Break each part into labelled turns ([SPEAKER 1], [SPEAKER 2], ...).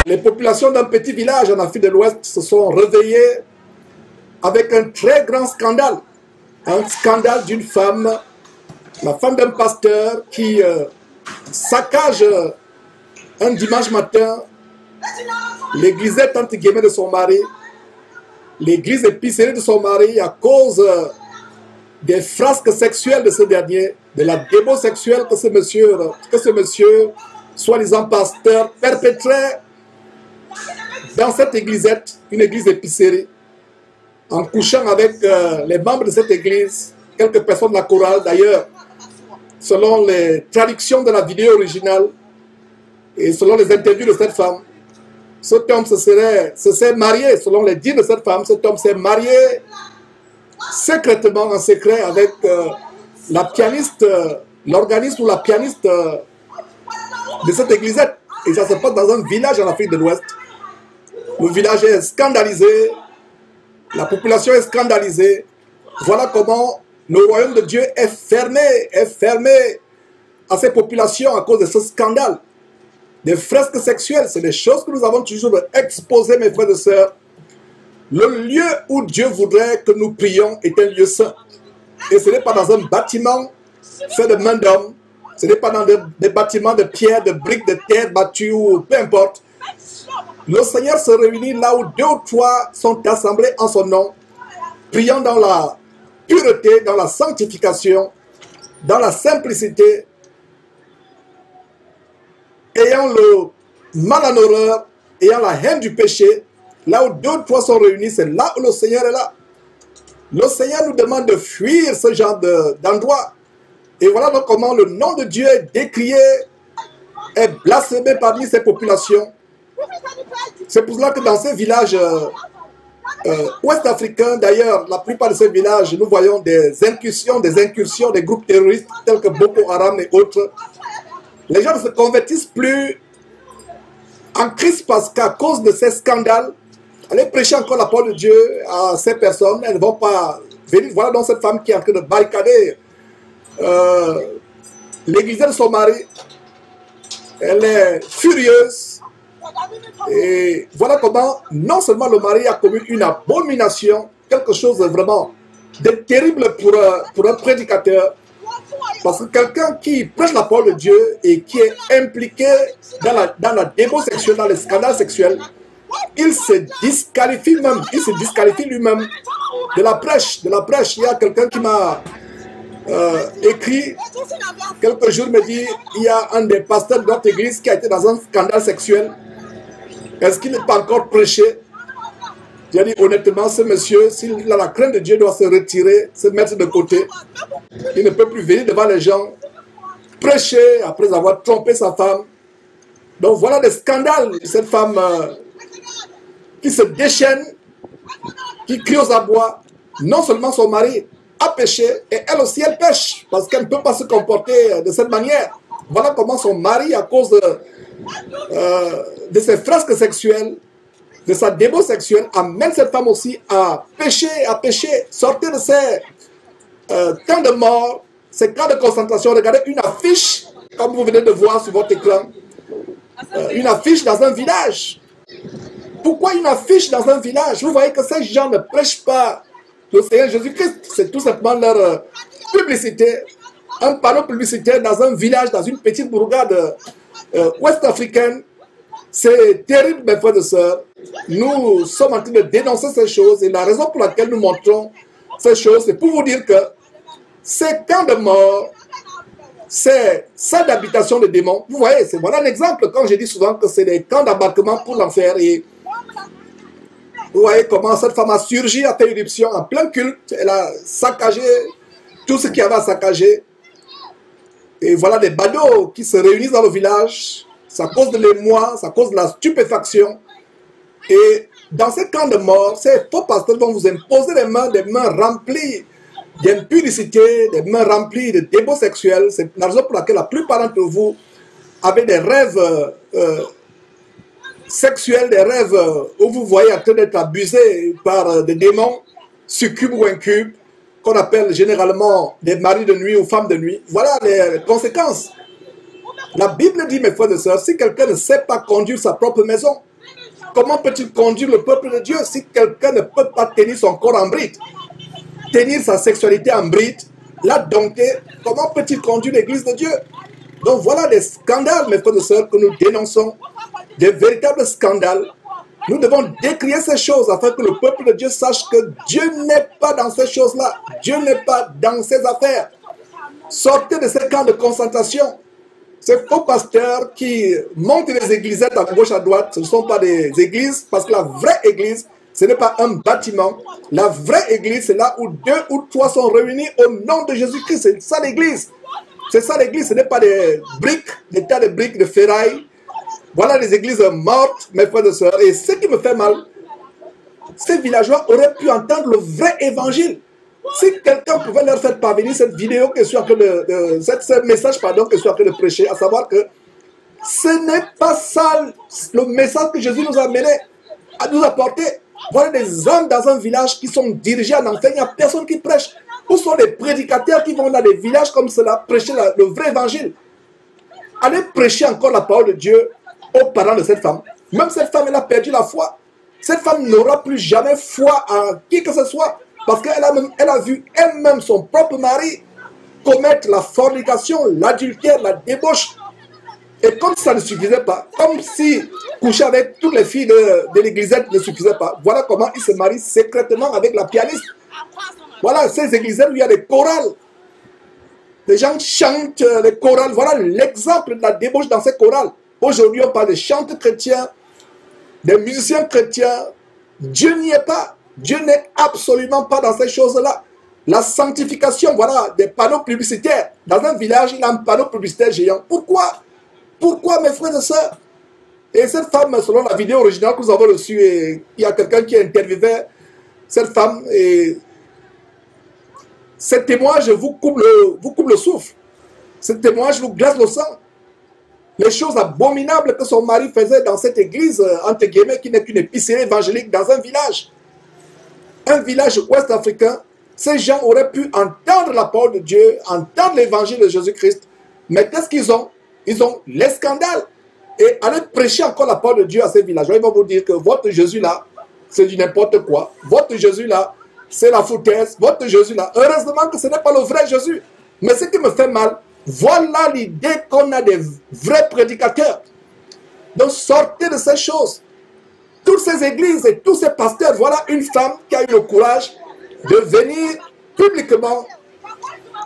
[SPEAKER 1] Les populations d'un petit village en Afrique de l'Ouest se sont réveillées avec un très grand scandale. Un scandale d'une femme, la femme d'un pasteur qui saccage un dimanche matin l'église entre guillemets de son mari, l'église épicerie de son mari à cause des frasques sexuelles de ce dernier, de la démo sexuelle que ce monsieur, soi-disant pasteur, perpétrait dans cette église, une église épicerie, en couchant avec les membres de cette église, quelques personnes de la chorale. D'ailleurs, selon les traductions de la vidéo originale et selon les interviews de cette femme, cet homme se s'est marié, selon les dires de cette femme, cet homme s'est marié secrètement, en secret, avec la pianiste, l'organiste ou la pianiste de cette église. Et ça se passe dans un village en Afrique de l'Ouest. Le village est scandalisé, la population est scandalisée. Voilà comment le royaume de Dieu est fermé à ces populations à cause de ce scandale. Des fresques sexuelles, c'est des choses que nous avons toujours exposées, mes frères et sœurs. Le lieu où Dieu voudrait que nous prions est un lieu saint. Et ce n'est pas dans un bâtiment fait de main d'homme. Ce n'est pas dans des bâtiments de pierre, de briques, de terre battues ou peu importe. Le Seigneur se réunit là où 2 ou 3 sont assemblés en son nom, priant dans la pureté, dans la sanctification, dans la simplicité, ayant le mal en horreur, ayant la haine du péché. Là où 2 ou 3 sont réunis, c'est là où le Seigneur est là. Le Seigneur nous demande de fuir ce genre d'endroit. Et voilà donc comment le nom de Dieu est décrié, est blasphémé parmi ces populations. C'est pour cela que dans ces villages ouest-africains, d'ailleurs, la plupart de ces villages, nous voyons des incursions des groupes terroristes tels que Boko Haram et autres. Les gens ne se convertissent plus en Christ parce qu'à cause de ces scandales, allez prêcher encore la parole de Dieu à ces personnes, elles ne vont pas venir. Voilà donc cette femme qui est en train de barricader l'église de son mari. Elle est furieuse. Et voilà comment non seulement le mari a commis une abomination, quelque chose de vraiment de terrible pour un prédicateur. Parce que quelqu'un qui prêche la parole de Dieu et qui est impliqué dans la démo sexuelle, dans les scandales sexuels, il se disqualifie lui-même de la prêche. Il y a quelqu'un qui m'a écrit quelques jours, me dit, il y a un des pasteurs de notre église qui a été dans un scandale sexuel. Est-ce qu'il n'est pas encore prêché? J'ai dit honnêtement, ce monsieur, s'il a la crainte de Dieu, doit se retirer, se mettre de côté. Il ne peut plus venir devant les gens, prêcher après avoir trompé sa femme. Donc voilà des scandales. Cette femme qui se déchaîne, qui crie aux abois. Non seulement son mari a péché, et elle aussi elle pêche, parce qu'elle ne peut pas se comporter de cette manière. Voilà comment son mari, à cause de ses fresques sexuelles, de sa démo sexuelle, amène cette femme aussi à pécher, sortir de ces camps de mort, ces camps de concentration. Regardez une affiche, comme vous venez de voir sur votre écran, une affiche dans un village. Pourquoi une affiche dans un village? Vous voyez que ces gens ne prêchent pas le Seigneur Jésus-Christ, c'est tout simplement leur publicité. Un panneau publicitaire dans un village, dans une petite bourgade ouest-africaine. C'est terrible, mes frères et sœurs. Nous sommes en train de dénoncer ces choses et la raison pour laquelle nous montrons ces choses, c'est pour vous dire que ces camps de mort, ces salles d'habitation de démons, vous voyez, c'est voilà un exemple quand je dis souvent que c'est des camps d'embarquement pour l'enfer. Et vous voyez comment cette femme a surgi, a fait éruption en plein culte. Elle a saccagé tout ce qu'il y avait à saccager. Et voilà des badauds qui se réunissent dans le village. Ça cause de l'émoi, ça cause de la stupéfaction. Et dans ces camps de mort, ces faux pasteurs vont vous imposer des mains remplies d'impudicité, des mains remplies de débauche sexuelle. C'est la raison pour laquelle la plupart d'entre vous avez des rêves sexuels, des rêves où vous voyez en train d'être abusé par des démons, succubes ou incubes, qu'on appelle généralement des maris de nuit ou femmes de nuit. Voilà les conséquences. La Bible dit, mes frères et sœurs, si quelqu'un ne sait pas conduire sa propre maison, Comment peut-il conduire le peuple de Dieu si quelqu'un ne peut pas tenir son corps en bride, tenir sa sexualité en bride, la dompter? Comment peut-il conduire l'église de Dieu? Donc voilà des scandales, mes frères et sœurs, que nous dénonçons, des véritables scandales. Nous devons décrier ces choses afin que le peuple de Dieu sache que Dieu n'est pas dans ces choses-là. Dieu n'est pas dans ces affaires. Sortez de ces camps de concentration. Ces faux pasteurs qui montent les églisettes à gauche à droite, ce ne sont pas des églises, parce que la vraie église, ce n'est pas un bâtiment. La vraie église, c'est là où 2 ou 3 sont réunis au nom de Jésus-Christ. C'est ça l'église. C'est ça l'église, ce n'est pas des briques, des tas de briques de ferraille. Voilà les églises mortes, mes frères et sœurs. Et ce qui me fait mal, ces villageois auraient pu entendre le vrai évangile. Si quelqu'un pouvait leur faire parvenir cette vidéo que je suis en train ce message pardon, que je suis en train de prêcher, à savoir que ce n'est pas ça le message que Jésus nous a amené à nous apporter. Voilà des hommes dans un village qui sont dirigés en enfer, il n'y a personne qui prêche. Où sont les prédicateurs qui vont dans des villages comme cela prêcher le vrai évangile? Allez prêcher encore la parole de Dieu aux parents de cette femme. Même cette femme, elle a perdu la foi. Cette femme n'aura plus jamais foi en qui que ce soit. Parce qu'elle a vu elle-même son propre mari commettre la fornication, l'adultère, la débauche. Et comme ça ne suffisait pas, comme si coucher avec toutes les filles de l'église ne suffisait pas, voilà comment il se marie secrètement avec la pianiste. Voilà ces églises où il y a des chorales. Les gens chantent les chorales. Voilà l'exemple de la débauche dans ces chorales. Aujourd'hui, on parle de chanteurs chrétiens, des musiciens chrétiens. Dieu n'y est pas. Dieu n'est absolument pas dans ces choses-là. La sanctification, voilà, des panneaux publicitaires. Dans un village, il y a un panneau publicitaire géant. Pourquoi? Pourquoi, mes frères et sœurs? Et cette femme, selon la vidéo originale que nous avons reçue, il y a quelqu'un qui a interviewé cette femme. Et ce témoignage vous coupe le souffle. Ce témoignage vous glace le sang. Les choses abominables que son mari faisait dans cette église, entre guillemets, qui n'est qu'une épicerie évangélique dans un village ouest-africain, ces gens auraient pu entendre la parole de Dieu, entendre l'évangile de Jésus-Christ, mais qu'est-ce qu'ils ont? Ils ont les scandales. Et aller prêcher encore la parole de Dieu à ces villageois, ils vont vous dire que votre Jésus-là, c'est du n'importe quoi. Votre Jésus-là, c'est la foutaise. Votre Jésus-là, heureusement que ce n'est pas le vrai Jésus. Mais ce qui me fait mal, voilà l'idée qu'on a des vrais prédicateurs. Donc sortez de ces choses. Toutes ces églises et tous ces pasteurs, voilà une femme qui a eu le courage de venir publiquement.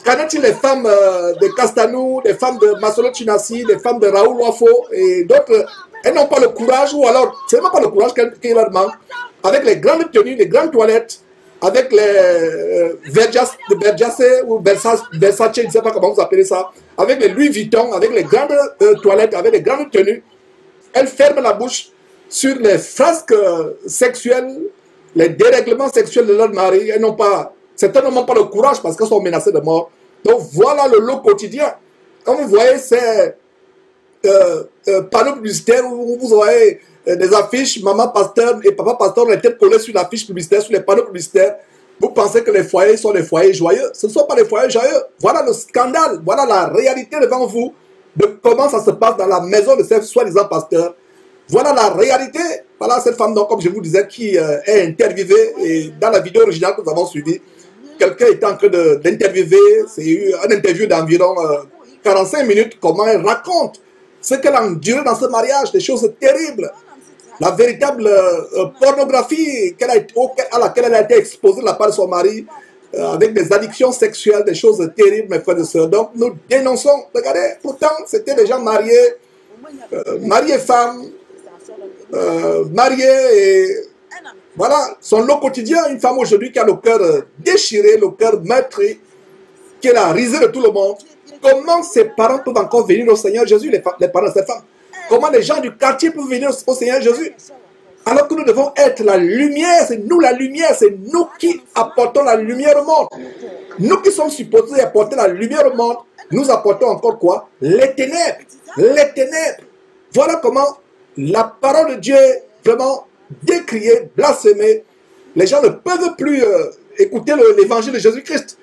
[SPEAKER 1] Qu'en est-il des femmes de Castanou, des femmes de Masolo Chinassi, des femmes de Raoul Wafo et d'autres? Elles n'ont pas le courage, ou alors, c'est même pas le courage qui leur manque, avec les grandes tenues, les grandes toilettes, avec les Versace ou Versace, je ne sais pas comment vous appelez ça, avec les Louis Vuitton, avec les grandes toilettes, avec les grandes tenues. Elles ferment la bouche sur les frasques sexuelles, les dérèglements sexuels de leur mari. Elles n'ont pas, certaines n'ont pas le courage parce qu'elles sont menacées de mort. Donc voilà le lot quotidien. Quand vous voyez ces panneaux publicitaires où vous voyez des affiches, maman pasteur et papa pasteur ont les têtes collées sur l'affiche publicitaire, sur les panneaux publicitaires, vous pensez que les foyers sont des foyers joyeux. Ce ne sont pas des foyers joyeux. Voilà le scandale, voilà la réalité devant vous de comment ça se passe dans la maison de ces soi-disant pasteurs. Voilà la réalité. Voilà cette femme, donc, comme je vous disais, qui est interviewée. Et dans la vidéo originale que nous avons suivie, quelqu'un était en train d'interviewer. C'est un interview d'environ 45 minutes. Comment elle raconte ce qu'elle a enduré dans ce mariage, des choses terribles. La véritable pornographie à laquelle elle a été exposée de la part de son mari, avec des addictions sexuelles, des choses terribles, mes frères et sœurs. Donc nous dénonçons. Regardez, pourtant, c'était des gens mariés, mariés femmes, mariés et voilà, son lot quotidien. Une femme aujourd'hui qui a le cœur déchiré, le cœur meurtri, qui est la risée de tout le monde. Comment ses parents peuvent encore venir au Seigneur Jésus, les parents de cette femme? Comment les gens du quartier peuvent venir au Seigneur Jésus? Alors que nous devons être la lumière, c'est nous la lumière, c'est nous qui apportons la lumière au monde. Nous qui sommes supposés apporter la lumière au monde, nous apportons encore quoi? Les ténèbres. Les ténèbres. Voilà comment la parole de Dieu est vraiment décriée, blasphémée. Les gens ne peuvent plus écouter l'évangile de Jésus-Christ.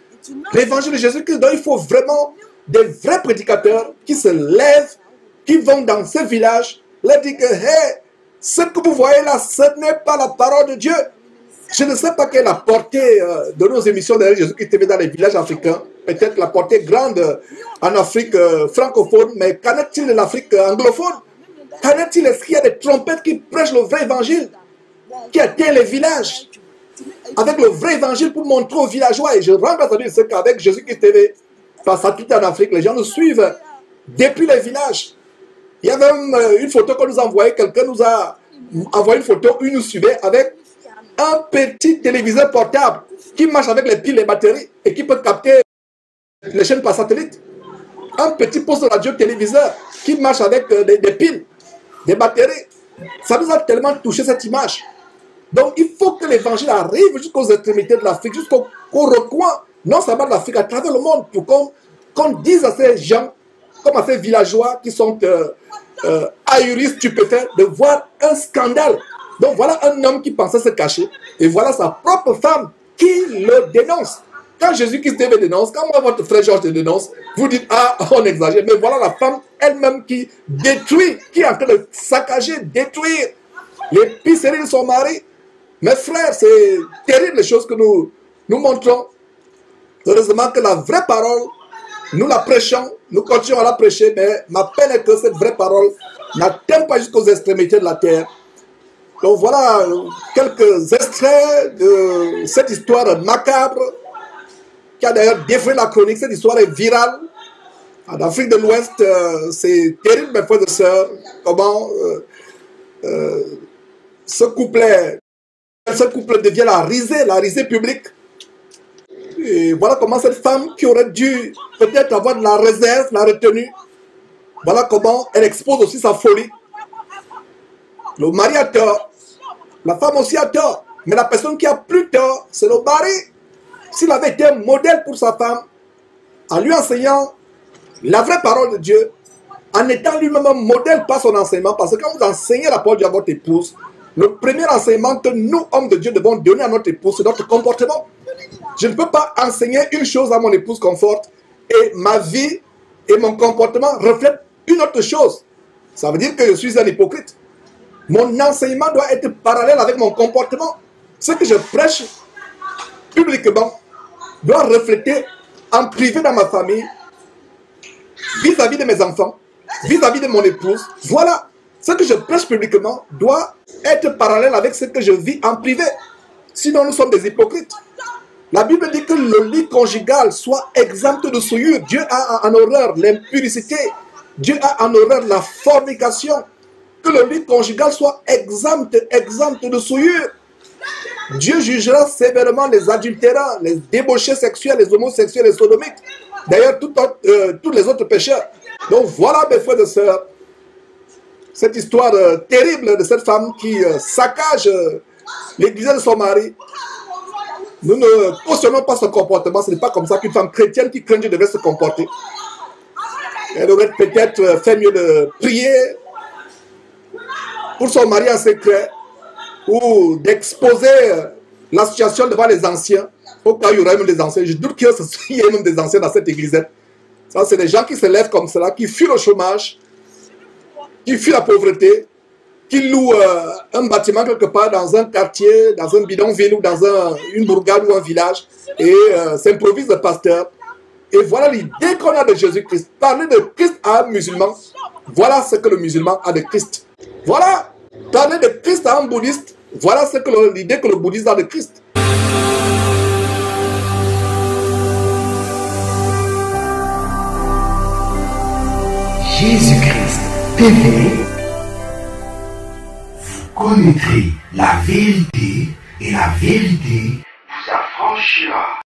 [SPEAKER 1] L'évangile de Jésus-Christ, donc il faut vraiment des vrais prédicateurs qui se lèvent, qui vont dans ces villages, leur dire que, hey, Ce que vous voyez là, ce n'est pas la parole de Dieu. Je ne sais pas quelle est la portée de nos émissions de Jésus-Christ TV dans les villages africains. Peut-être la portée grande en Afrique francophone, mais qu'en est-il de l'Afrique anglophone? Qu'en est-il? Est-ce qu'il y a des trompettes qui prêchent le vrai évangile, qui atteignent les villages avec le vrai évangile pour montrer aux villageois? Et je rends grâce à Dieu qu'avec Jésus-Christ TV, face à tout en Afrique, les gens nous suivent depuis les villages. Il y a même une photo qu'on nous a envoyée, quelqu'un nous a envoyé une photo où il nous suivait avec un petit téléviseur portable qui marche avec les piles et les batteries et qui peut capter les chaînes par satellite. Un petit poste de radio-téléviseur qui marche avec des piles, des batteries. Ça nous a tellement touché cette image. Donc il faut que l'évangile arrive jusqu'aux extrémités de l'Afrique, jusqu'au recoin, non seulement de l'Afrique, à travers le monde, pour qu'on dise à ces gens, comme à ces villageois qui sont ahuris, stupéfaits, de voir un scandale. Donc voilà un homme qui pensait se cacher, et voilà sa propre femme qui le dénonce. Quand Jésus-Christ te dénonce, quand moi votre frère Georges te dénonce, vous dites, ah, on exagère, mais voilà la femme elle-même qui détruit, qui est en train de saccager, détruire l'épicerie de son mari. Mes frères, c'est terrible les choses que nous montrons. Heureusement que la vraie parole, nous la prêchons, nous continuons à la prêcher, mais ma peine est que cette vraie parole n'atteint pas jusqu'aux extrémités de la terre. Donc voilà quelques extraits de cette histoire macabre qui a d'ailleurs défrayé la chronique. Cette histoire est virale. En Afrique de l'Ouest, c'est terrible, mes frères et sœurs, comment ce couplet devient la risée publique. Et voilà comment cette femme qui aurait dû peut-être avoir de la réserve, la retenue, voilà comment elle expose aussi sa folie. Le mari a tort, la femme aussi a tort, mais la personne qui a plus tort, c'est le mari. S'il avait été un modèle pour sa femme, en lui enseignant la vraie parole de Dieu, en étant lui-même un modèle par son enseignement, parce que quand vous enseignez la parole de Dieu à votre épouse, le premier enseignement que nous, hommes de Dieu, devons donner à notre épouse, c'est notre comportement. Je ne peux pas enseigner une chose à mon épouse conforte et ma vie et mon comportement reflètent une autre chose. Ça veut dire que je suis un hypocrite. Mon enseignement doit être parallèle avec mon comportement. Ce que je prêche publiquement doit refléter en privé dans ma famille, vis-à-vis de mes enfants, vis-à-vis de mon épouse. Voilà, ce que je prêche publiquement doit être parallèle avec ce que je vis en privé. Sinon, nous sommes des hypocrites. La Bible dit que le lit conjugal soit exempt de souillure. Dieu a en horreur l'impudicité. Dieu a en horreur la fornication. Que le lit conjugal soit exempt de souillure. Dieu jugera sévèrement les adultérants, les débauchés sexuels, les homosexuels, les sodomites. D'ailleurs, tous les autres pécheurs. Donc voilà, mes frères et sœurs, cette histoire terrible de cette femme qui saccage l'église de son mari. Nous ne cautionnons pas son comportement. Ce n'est pas comme ça qu'une femme chrétienne qui craint Dieu devrait se comporter. Elle aurait peut-être fait mieux de prier pour son mari en secret ou d'exposer la situation devant les anciens. Au cas où il y aurait même des anciens. Je doute qu'il y ait même des anciens dans cette église. Ça, c'est des gens qui se lèvent comme cela, qui fuient le chômage, qui fuient la pauvreté, qui louent un bâtiment quelque part dans un quartier, dans un bidonville ou dans une bourgade ou un village et s'improvisent de pasteur. Et voilà l'idée qu'on a de Jésus-Christ. Parler de Christ à un musulman, voilà ce que le musulman a de Christ. Voilà, parler de Christ à un bouddhiste, voilà l'idée que le bouddhiste a de Christ.
[SPEAKER 2] Jésus-Christ TV, vous connaîtrez la vérité et la vérité vous affranchira.